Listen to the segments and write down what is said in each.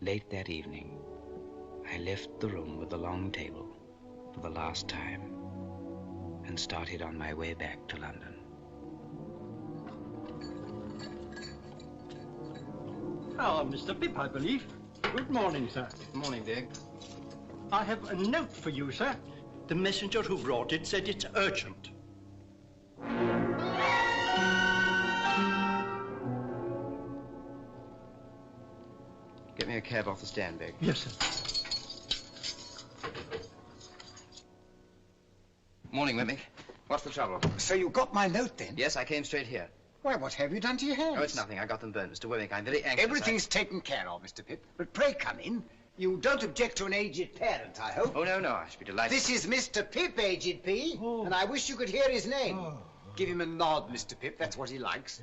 Late that evening, I left the room with the long table for the last time and started on my way back to London. Ah, Mr. Pip, I believe. Good morning, sir. Good morning, Dick. I have a note for you, sir. The messenger who brought it said it's urgent. Get me a cab off the stand, Dick. Yes, sir. Morning, Wemmick. What's the trouble? So you got my note then? Yes, I came straight here. Why, what have you done to your hands? Oh, it's nothing. I got them burned, Mr. Wemmick. I'm very anxious. Everything's taken care of, Mr. Pip. But pray come in. You don't object to an aged parent, I hope? Oh, no, I should be delighted. This is Mr. Pip, Aged P, and I wish you could hear his name. Give him a nod, Mr. Pip. That's what he likes.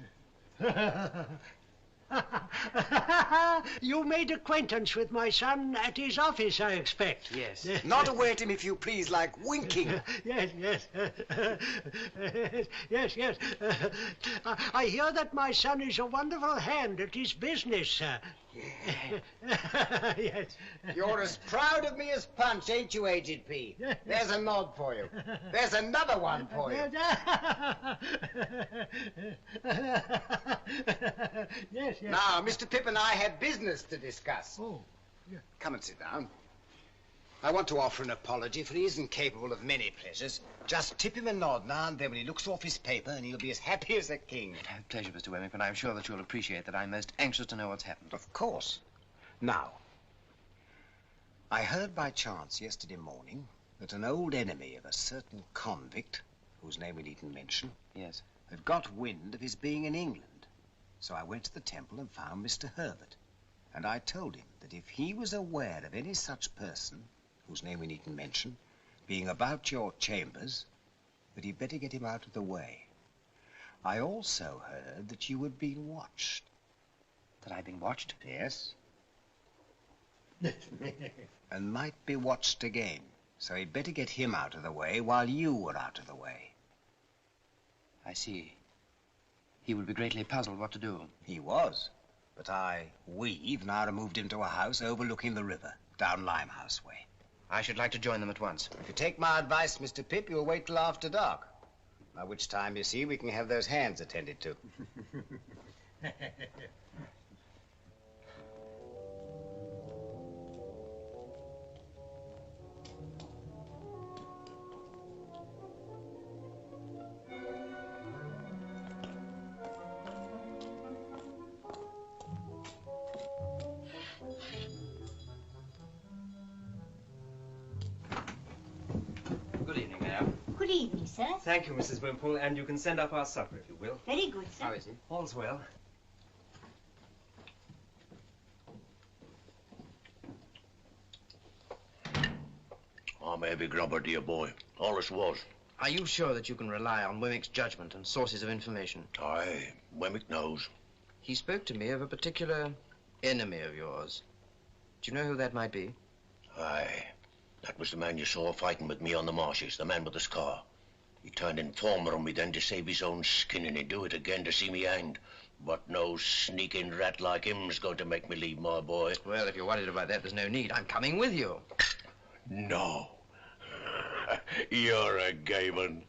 You made acquaintance with my son at his office, I expect. Yes. Nod away at him, if you please, like winking. Yes. Yes. I hear that my son is a wonderful hand at his business, sir. Yes. You're as proud of me as Punch, ain't you, Aged P? There's a nod for you. There's another one for you. Yes. Now, Mr. Pip and I have business to discuss. Oh, yeah. Come and sit down. I want to offer an apology, for he isn't capable of many pleasures. Just tip him a nod now and then when he looks off his paper, and he'll be as happy as a king. Pleasure, Mr. Wemmick, but I'm sure that you'll appreciate that I'm most anxious to know what's happened. Of course. Now, I heard by chance yesterday morning that an old enemy of a certain convict, whose name we needn't mention, Yes. had got wind of his being in England. So I went to the temple and found Mr. Herbert. And I told him that if he was aware of any such person, whose name we needn't mention, being about your chambers, that he'd better get him out of the way. I also heard that you had been watched. That I've been watched? Yes. And might be watched again. So he'd better get him out of the way while you were out of the way. I see. He would be greatly puzzled what to do. He was. But we've now removed him to a house overlooking the river, down Limehouse way. I should like to join them at once. If you take my advice, Mr. Pip, you'll wait till after dark. By which time, you see, we can have those hands attended to. Good evening, ma'am. Good evening, sir. Thank you, Mrs. Wimpole, and you can send up our supper, if you will. Very good, sir. How is he? All's well. I may be grubber, dear boy. All this was. Are you sure that you can rely on Wemmick's judgment and sources of information? Aye, Wemmick knows. He spoke to me of a particular enemy of yours. Do you know who that might be? Aye, that was the man you saw fighting with me on the marshes, the man with the scar. He turned informer on me then to save his own skin, and he'd do it again to see me hanged. But no sneaking rat like him's going to make me leave, my boy. Well, if you're worried about that, there's no need. I'm coming with you. No. You're a gay one.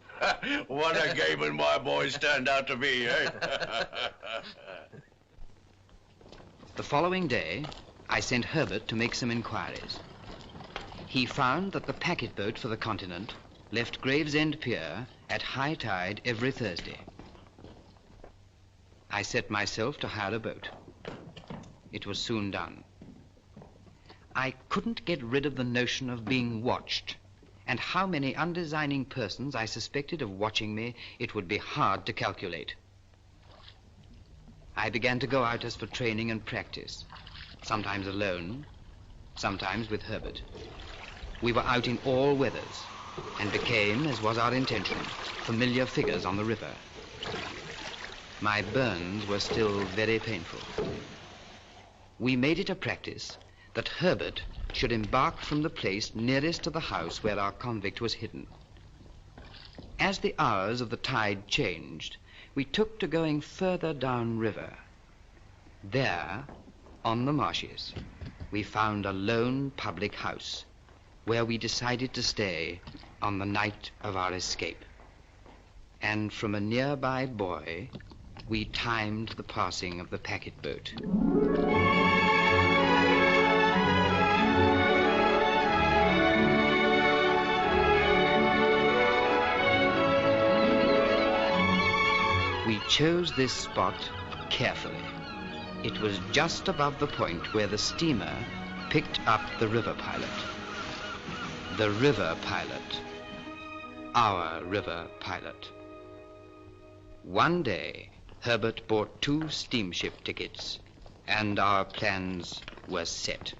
What a gay one my boys turned out to be, eh? The following day, I sent Herbert to make some inquiries. He found that the packet boat for the continent left Gravesend Pier at high tide every Thursday. I set myself to hire a boat. It was soon done. I couldn't get rid of the notion of being watched, and how many undesigning persons I suspected of watching me, it would be hard to calculate. I began to go out as for training and practice, sometimes alone, sometimes with Herbert. We were out in all weathers and became, as was our intention, familiar figures on the river. My burns were still very painful. We made it a practice that Herbert should embark from the place nearest to the house where our convict was hidden. As the hours of the tide changed, we took to going further down river. There, on the marshes, we found a lone public house where we decided to stay on the night of our escape. And from a nearby buoy, we timed the passing of the packet boat. We chose this spot carefully. It was just above the point where the steamer picked up the river pilot. The river pilot. Our river pilot. One day, Herbert bought 2 steamship tickets, and our plans were set.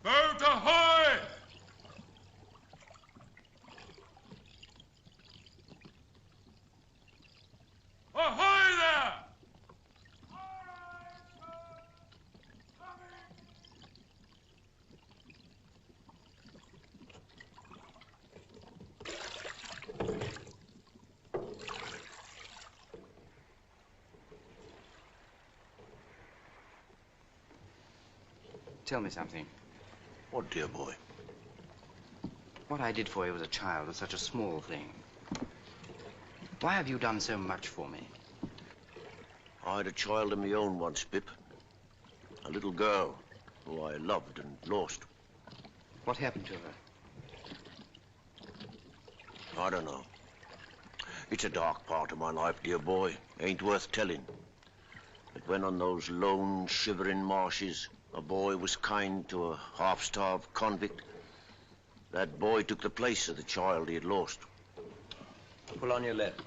Boat ahoy! Ahoy there! Tell me something. What, dear boy? What I did for you as a child was such a small thing. Why have you done so much for me? I had a child of my own once, Pip. A little girl who I loved and lost. What happened to her? I don't know. It's a dark part of my life, dear boy. Ain't worth telling. But when on those lone, shivering marshes, a boy was kind to a half-starved convict, that boy took the place of the child he had lost. Pull on your left.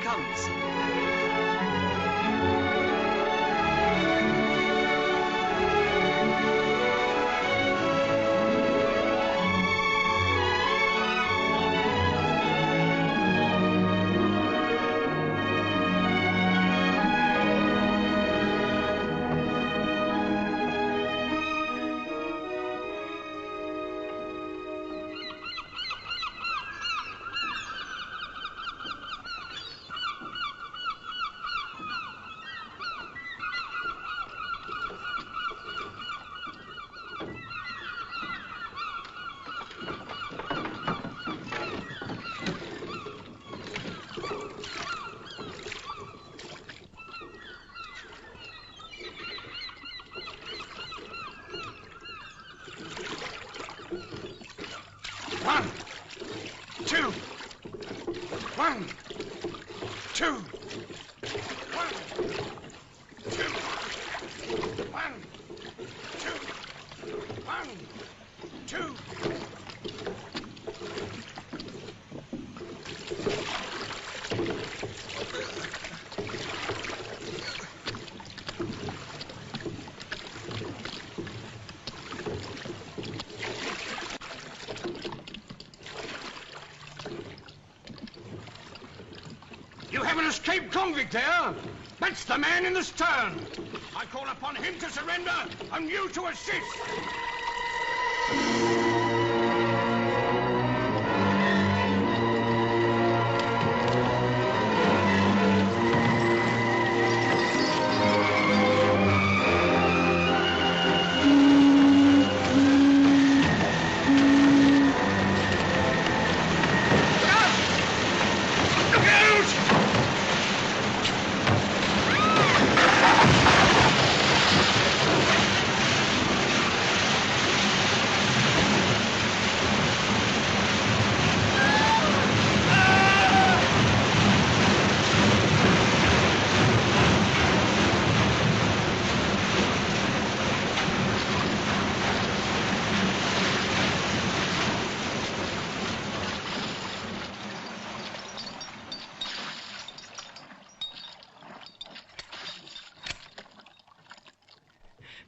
comes. One, two. One, two. One, two. One, two. One, two. You have an escaped convict there. That's the man in the stern. I call upon him to surrender and you to assist.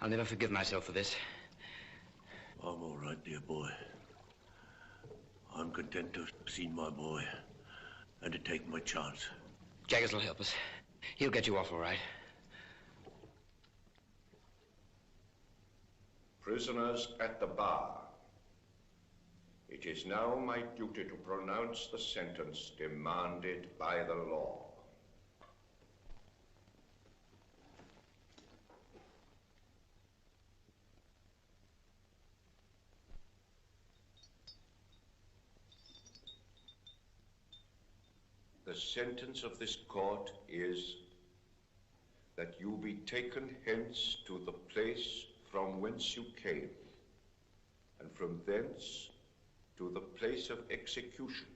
I'll never forgive myself for this. I'm all right, dear boy. I'm content to have seen my boy and to take my chance. Jaggers will help us. He'll get you off all right. Prisoners at the bar. It is now my duty to pronounce the sentence demanded by the law. The sentence of this court is that you be taken hence to the place from whence you came, and from thence to the place of execution,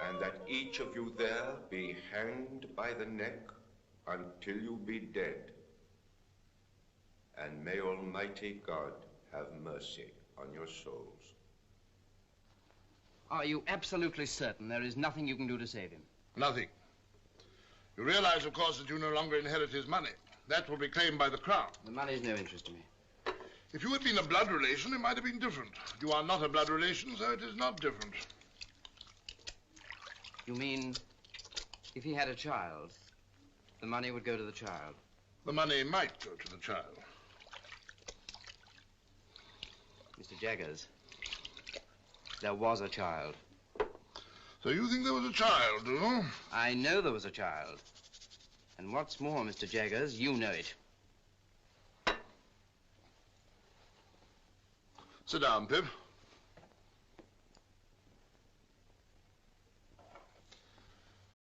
and that each of you there be hanged by the neck until you be dead, and may Almighty God have mercy on your souls. Are you absolutely certain there is nothing you can do to save him? Nothing. You realize, of course, that you no longer inherit his money. That will be claimed by the crown. The money's no interest to me. If you had been a blood relation, it might have been different. You are not a blood relation, so it is not different. You mean if he had a child, the money would go to the child? The money might go to the child. Mr. Jaggers, there was a child. So you think there was a child, do you? I know there was a child. And what's more, Mr. Jaggers, you know it. Sit down, Pip.